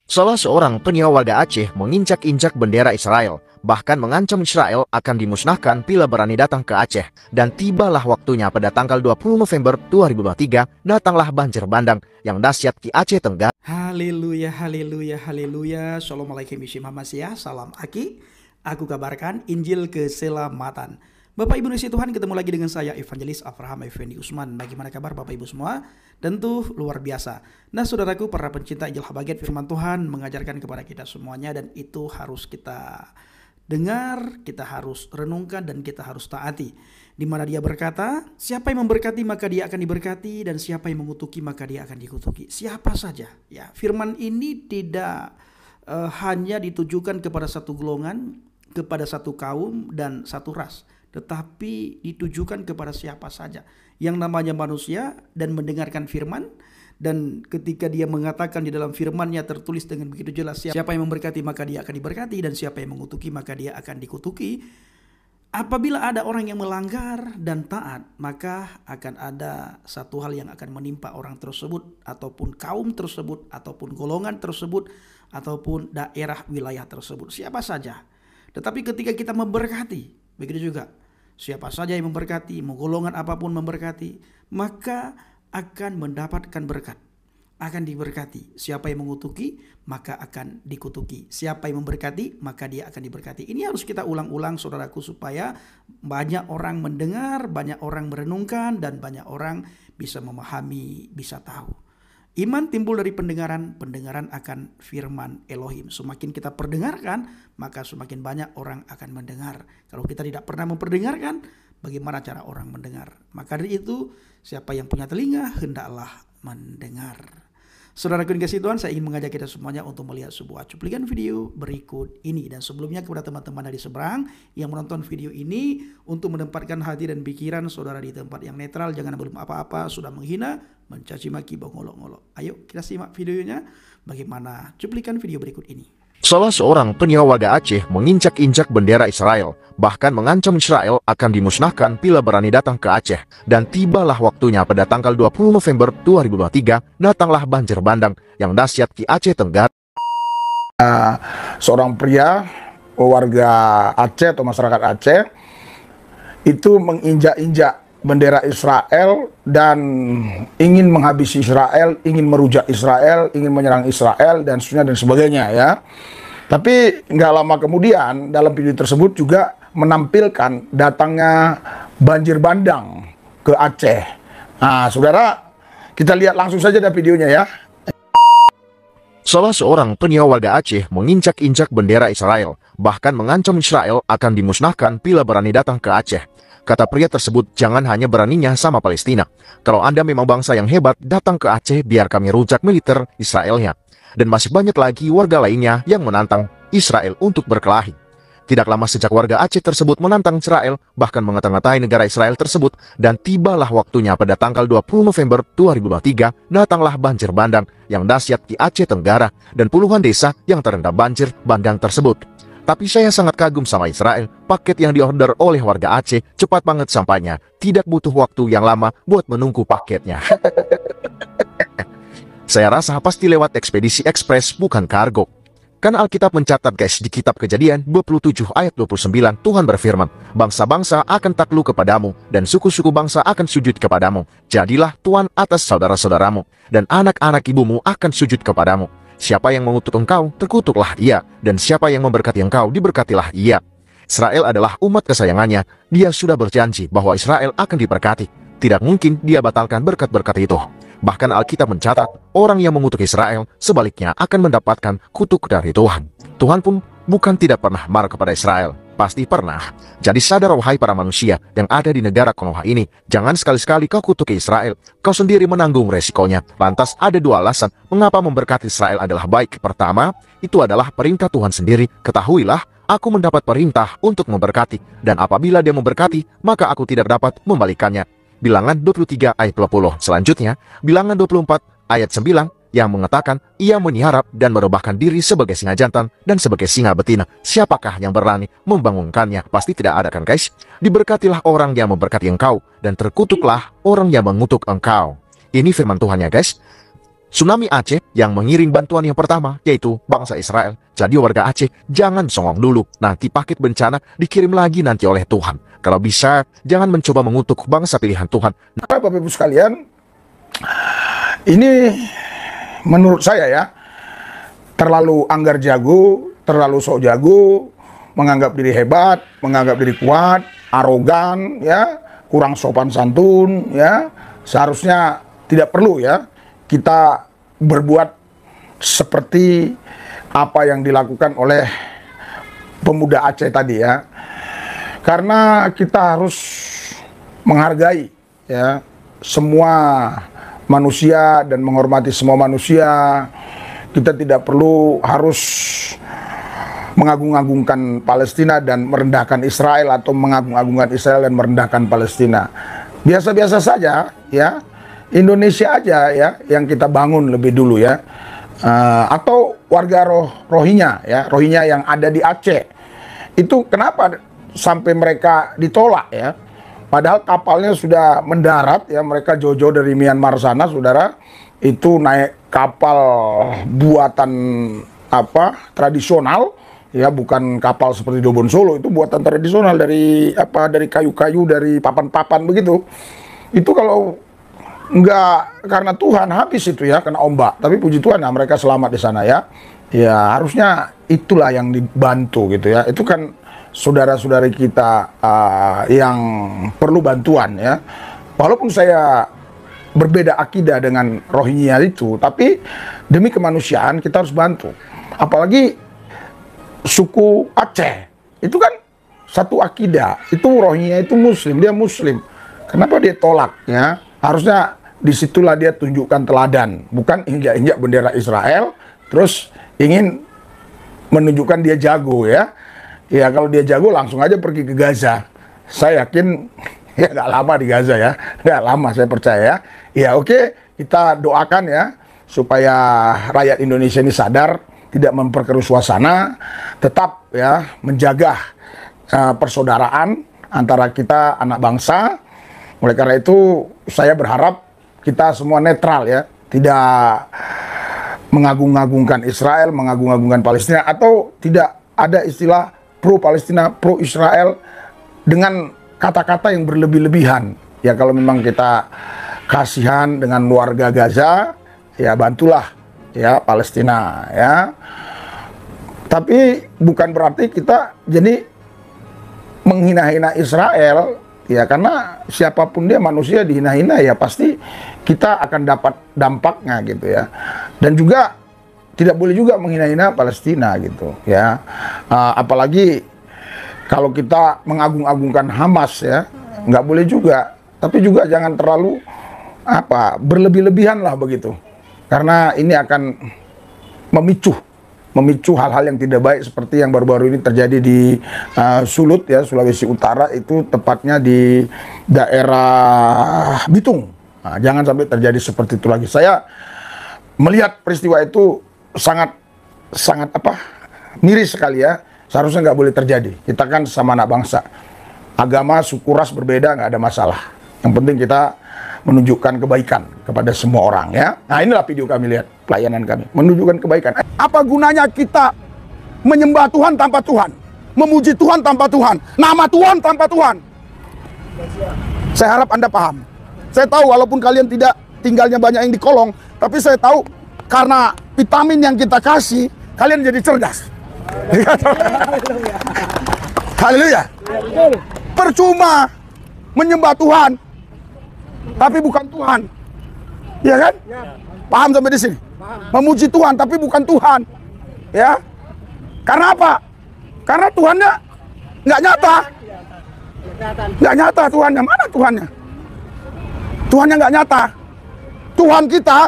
Salah seorang peniau warga Aceh menginjak-injak bendera Israel, bahkan mengancam Israel akan dimusnahkan bila berani datang ke Aceh. Dan tibalah waktunya pada tanggal 20 November 2023, datanglah banjir bandang yang dahsyat di Aceh Tenggara. Haleluya, haleluya, haleluya. Assalamualaikum warahmatullahi wabarakatuh. Salam Aki. Aku kabarkan Injil keselamatan. Bapak Ibu Nasi Tuhan, ketemu lagi dengan saya Evangelis Abraham Effendi Usman. Bagaimana kabar Bapak Ibu semua? Tentu luar biasa. Nah saudaraku, para pencinta Injil Habagat, firman Tuhan mengajarkan kepada kita semuanya, dan itu harus kita dengar, kita harus renungkan, dan kita harus taati. Di mana dia berkata, siapa yang memberkati maka dia akan diberkati, dan siapa yang mengutuki maka dia akan dikutuki. Siapa saja. Ya, firman ini tidak hanya ditujukan kepada satu golongan, kepada satu kaum dan satu ras, tetapi ditujukan kepada siapa saja yang namanya manusia dan mendengarkan firman. Dan ketika dia mengatakan di dalam firman-Nya tertulis dengan begitu jelas, siapa yang memberkati maka dia akan diberkati, dan siapa yang mengutuki maka dia akan dikutuki. Apabila ada orang yang melanggar dan taat, maka akan ada satu hal yang akan menimpa orang tersebut, ataupun kaum tersebut, ataupun golongan tersebut, ataupun daerah wilayah tersebut, siapa saja. Tetapi ketika kita memberkati, begitu juga siapa saja yang memberkati, mau golongan apapun memberkati, maka akan mendapatkan berkat, akan diberkati. Siapa yang mengutuki maka akan dikutuki. Siapa yang memberkati maka dia akan diberkati. Ini harus kita ulang-ulang saudaraku, supaya banyak orang mendengar, banyak orang merenungkan, dan banyak orang bisa memahami, bisa tahu. Iman timbul dari pendengaran, pendengaran akan firman Elohim. Semakin kita perdengarkan, maka semakin banyak orang akan mendengar. Kalau kita tidak pernah memperdengarkan, bagaimana cara orang mendengar? Maka dari itu, siapa yang punya telinga, hendaklah mendengar. Saudaraku yang kasih Tuhan, saya ingin mengajak kita semuanya untuk melihat sebuah cuplikan video berikut ini. Dan sebelumnya kepada teman-teman dari seberang yang menonton video ini, untuk menempatkan hati dan pikiran saudara di tempat yang netral, jangan belum apa-apa sudah menghina, mencaci maki, mengolok-olok. Ayo kita simak videonya, bagaimana cuplikan video berikut ini. Salah seorang peniau warga Aceh menginjak-injak bendera Israel, bahkan mengancam Israel akan dimusnahkan bila berani datang ke Aceh. Dan tibalah waktunya pada tanggal 20 November 2023, datanglah banjir bandang yang dahsyat di Aceh Tenggara. Seorang pria warga Aceh atau masyarakat Aceh itu menginjak-injak bendera Israel dan ingin menghabisi Israel, ingin merujak Israel, ingin menyerang Israel, dan sebagainya ya. Tapi nggak lama kemudian dalam video tersebut juga menampilkan datangnya banjir bandang ke Aceh. Nah saudara, kita lihat langsung saja dari videonya ya. Salah seorang peniau warga Aceh menginjak-injak bendera Israel, bahkan mengancam Israel akan dimusnahkan bila berani datang ke Aceh. Kata pria tersebut, jangan hanya beraninya sama Palestina. Kalau Anda memang bangsa yang hebat, datang ke Aceh biar kami rujak militer Israelnya. Dan masih banyak lagi warga lainnya yang menantang Israel untuk berkelahi. Tidak lama sejak warga Aceh tersebut menantang Israel, bahkan mengata-ngatai negara Israel tersebut, dan tibalah waktunya pada tanggal 20 November 2023, datanglah banjir bandang yang dahsyat di Aceh Tenggara, dan puluhan desa yang terendam banjir bandang tersebut. Tapi saya sangat kagum sama Israel, paket yang diorder oleh warga Aceh cepat banget sampainya, tidak butuh waktu yang lama buat menunggu paketnya. Saya rasa pasti lewat ekspedisi ekspres bukan kargo. Kan Alkitab mencatat guys, di kitab Kejadian 27 ayat 29 Tuhan berfirman, bangsa-bangsa akan takluk kepadamu dan suku-suku bangsa akan sujud kepadamu. Jadilah tuan atas saudara-saudaramu, dan anak-anak ibumu akan sujud kepadamu. Siapa yang mengutuk engkau, terkutuklah ia, dan siapa yang memberkati engkau, diberkatilah ia. Israel adalah umat kesayangannya. Dia sudah berjanji bahwa Israel akan diberkati. Tidak mungkin dia batalkan berkat-berkat itu. Bahkan Alkitab mencatat, orang yang mengutuk Israel sebaliknya akan mendapatkan kutuk dari Tuhan. Tuhan pun bukan tidak pernah marah kepada Israel, pasti pernah. Jadi sadar wahai para manusia yang ada di negara Konoha ini, jangan sekali-sekali kau kutuki Israel, kau sendiri menanggung resikonya. Lantas ada dua alasan mengapa memberkati Israel adalah baik. Pertama, itu adalah perintah Tuhan sendiri. Ketahuilah, aku mendapat perintah untuk memberkati, dan apabila dia memberkati, maka aku tidak dapat membalikannya. Bilangan 23 ayat 20. Selanjutnya, Bilangan 24 ayat 9 yang mengatakan ia meniarap dan merebahkan diri sebagai singa jantan dan sebagai singa betina. Siapakah yang berani membangunkannya? Pasti tidak ada kan guys? Diberkatilah orang yang memberkati engkau, dan terkutuklah orang yang mengutuk engkau. Ini firman Tuhan ya guys. Tsunami Aceh yang mengiring bantuan yang pertama yaitu bangsa Israel. Jadi warga Aceh jangan songong dulu. Nanti paket bencana dikirim lagi nanti oleh Tuhan. Kalau bisa jangan mencoba mengutuk bangsa pilihan Tuhan. Bapak Ibu sekalian, ini menurut saya ya terlalu anggar jago, terlalu sok jago, menganggap diri hebat, menganggap diri kuat, arogan, ya, kurang sopan santun, ya. Seharusnya tidak perlu ya kita berbuat seperti apa yang dilakukan oleh pemuda Aceh tadi ya. Karena kita harus menghargai ya semua manusia dan menghormati semua manusia. Kita tidak perlu harus mengagung-agungkan Palestina dan merendahkan Israel, atau mengagung-agungkan Israel dan merendahkan Palestina. Biasa-biasa saja ya. Indonesia aja ya yang kita bangun lebih dulu ya. Atau warga Rohingya ya, Rohingya yang ada di Aceh. Itu kenapa sampai mereka ditolak ya? Padahal kapalnya sudah mendarat ya, mereka jauh-jauh dari Myanmar sana, saudara. Itu naik kapal buatan apa? Tradisional ya, bukan kapal seperti Dobon Solo, itu buatan tradisional dari apa? Dari kayu-kayu, dari papan-papan begitu. Itu kalau enggak karena Tuhan habis itu ya, kena ombak. Tapi puji Tuhan ya mereka selamat di sana ya. Ya harusnya itulah yang dibantu gitu ya. Itu kan saudara-saudari kita yang perlu bantuan ya. Walaupun saya berbeda akidah dengan Rohingya itu, tapi demi kemanusiaan kita harus bantu. Apalagi suku Aceh itu kan satu akidah. Itu Rohingya itu Muslim, dia Muslim. Kenapa dia tolak ya? Harusnya disitulah dia tunjukkan teladan, bukan injak-injak bendera Israel terus ingin menunjukkan dia jago ya. Ya kalau dia jago langsung aja pergi ke Gaza. Saya yakin ya nggak lama di Gaza ya, nggak lama saya percaya ya. Ya oke, kita doakan ya supaya rakyat Indonesia ini sadar, tidak memperkeruh suasana, tetap ya menjaga persaudaraan antara kita anak bangsa. Oleh karena itu saya berharap kita semua netral ya, tidak mengagung-agungkan Israel, mengagung-agungkan Palestina, atau tidak ada istilah pro Palestina, pro Israel dengan kata-kata yang berlebih-lebihan. Ya kalau memang kita kasihan dengan warga Gaza, ya bantulah ya Palestina ya. Tapi bukan berarti kita jadi menghina-hina Israel. Ya karena siapapun dia manusia dihina-hina ya pasti kita akan dapat dampaknya gitu ya. Dan juga tidak boleh juga menghina-hina Palestina gitu ya. Apalagi kalau kita mengagung-agungkan Hamas ya, nggak boleh juga. Tapi juga jangan terlalu berlebih-lebihan lah begitu. Karena ini akan memicu hal-hal yang tidak baik seperti yang baru-baru ini terjadi di Sulut ya, Sulawesi Utara, itu tepatnya di daerah Bitung. Nah, jangan sampai terjadi seperti itu lagi. Saya melihat peristiwa itu sangat miris sekali ya. Seharusnya nggak boleh terjadi. Kita kan sama anak bangsa. Agama, suku, ras berbeda nggak ada masalah. Yang penting kita menunjukkan kebaikan kepada semua orang ya. Nah inilah video kami lihat, pelayanan kami menunjukkan kebaikan. Apa gunanya kita menyembah Tuhan tanpa Tuhan, memuji Tuhan tanpa Tuhan, nama Tuhan tanpa Tuhan? Saya harap Anda paham. Saya tahu walaupun kalian tidak tinggalnya banyak yang di kolong, tapi saya tahu karena vitamin yang kita kasih, kalian jadi cerdas. Haleluya. Percuma menyembah Tuhan tapi bukan Tuhan, ya kan? Paham sampai di sini? Memuji Tuhan tapi bukan Tuhan, ya? Karena apa? Karena Tuhannya nggak nyata, Tuhannya. Mana Tuhannya? Tuhannya nggak nyata. Tuhan kita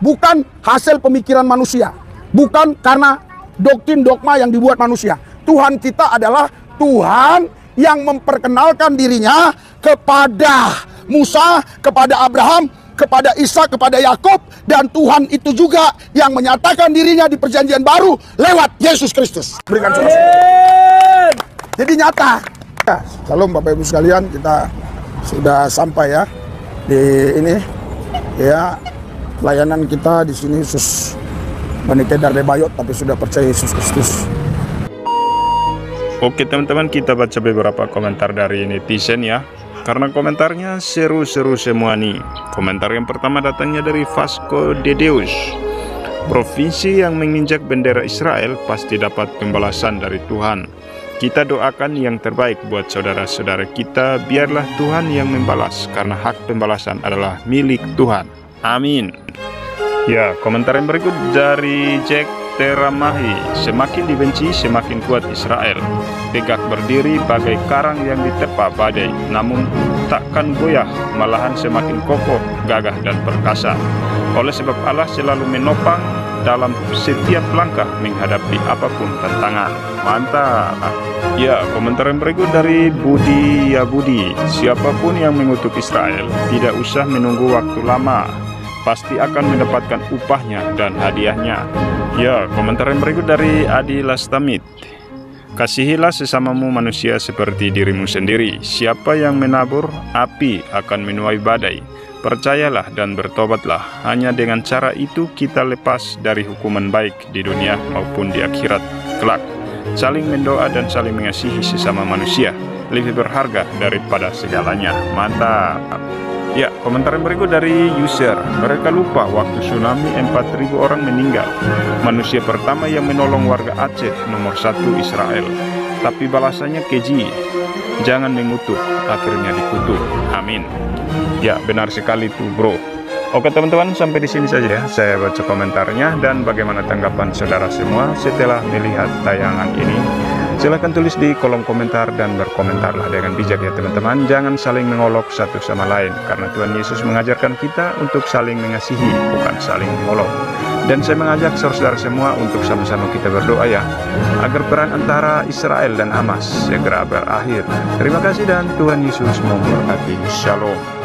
bukan hasil pemikiran manusia, bukan karena doktrin dogma yang dibuat manusia. Tuhan kita adalah Tuhan yang memperkenalkan dirinya kepada Musa, kepada Abraham, kepada Isa, kepada Yakub, dan Tuhan itu juga yang menyatakan dirinya di perjanjian baru lewat Yesus Kristus. Berikan sorak. Jadi nyata. Ya, salam Bapak Ibu sekalian, kita sudah sampai ya di ini ya layanan kita di sini Yesus Panitia Dardebayot, tapi sudah percaya Yesus Kristus. Oke teman-teman, kita baca beberapa komentar dari netizen ya, karena komentarnya seru-seru semua nih. Komentar yang pertama datangnya dari Vasco Dedeus. Provinsi yang menginjak bendera Israel pasti dapat pembalasan dari Tuhan. Kita doakan yang terbaik buat saudara-saudara kita, biarlah Tuhan yang membalas, karena hak pembalasan adalah milik Tuhan. Amin. Ya, komentar yang berikut dari Jack Teramahi. Semakin dibenci, semakin kuat Israel. Tegak berdiri bagai karang yang diterpa badai, namun takkan goyah, malahan semakin kokoh, gagah dan perkasa. Oleh sebab Allah selalu menopang dalam setiap langkah menghadapi apapun tantangan. Mantap. Ya, komentar yang berikut dari Budi ya Budi. Siapapun yang mengutuk Israel tidak usah menunggu waktu lama, pasti akan mendapatkan upahnya dan hadiahnya. Ya, komentar yang berikut dari Adi Lastamit. Kasihilah sesamamu manusia seperti dirimu sendiri. Siapa yang menabur api akan menuai badai. Percayalah dan bertobatlah. Hanya dengan cara itu kita lepas dari hukuman baik di dunia maupun di akhirat kelak. Saling mendoa dan saling mengasihi sesama manusia lebih berharga daripada segalanya. Mantap. Ya, komentar yang berikut dari user. Mereka lupa waktu tsunami 4.000 orang meninggal. Manusia pertama yang menolong warga Aceh nomor 1 Israel. Tapi balasannya keji. Jangan mengutuk, akhirnya dikutuk. Amin. Ya, benar sekali tuh bro. Oke teman-teman, sampai di sini saja ya saya baca komentarnya, dan bagaimana tanggapan saudara semua setelah melihat tayangan ini. Silahkan tulis di kolom komentar dan berkomentarlah dengan bijak ya teman-teman. Jangan saling mengolok satu sama lain, karena Tuhan Yesus mengajarkan kita untuk saling mengasihi, bukan saling mengolok. Dan saya mengajak saudara semua untuk sama-sama kita berdoa ya, agar perang antara Israel dan Hamas segera berakhir. Terima kasih dan Tuhan Yesus memberkati. Shalom.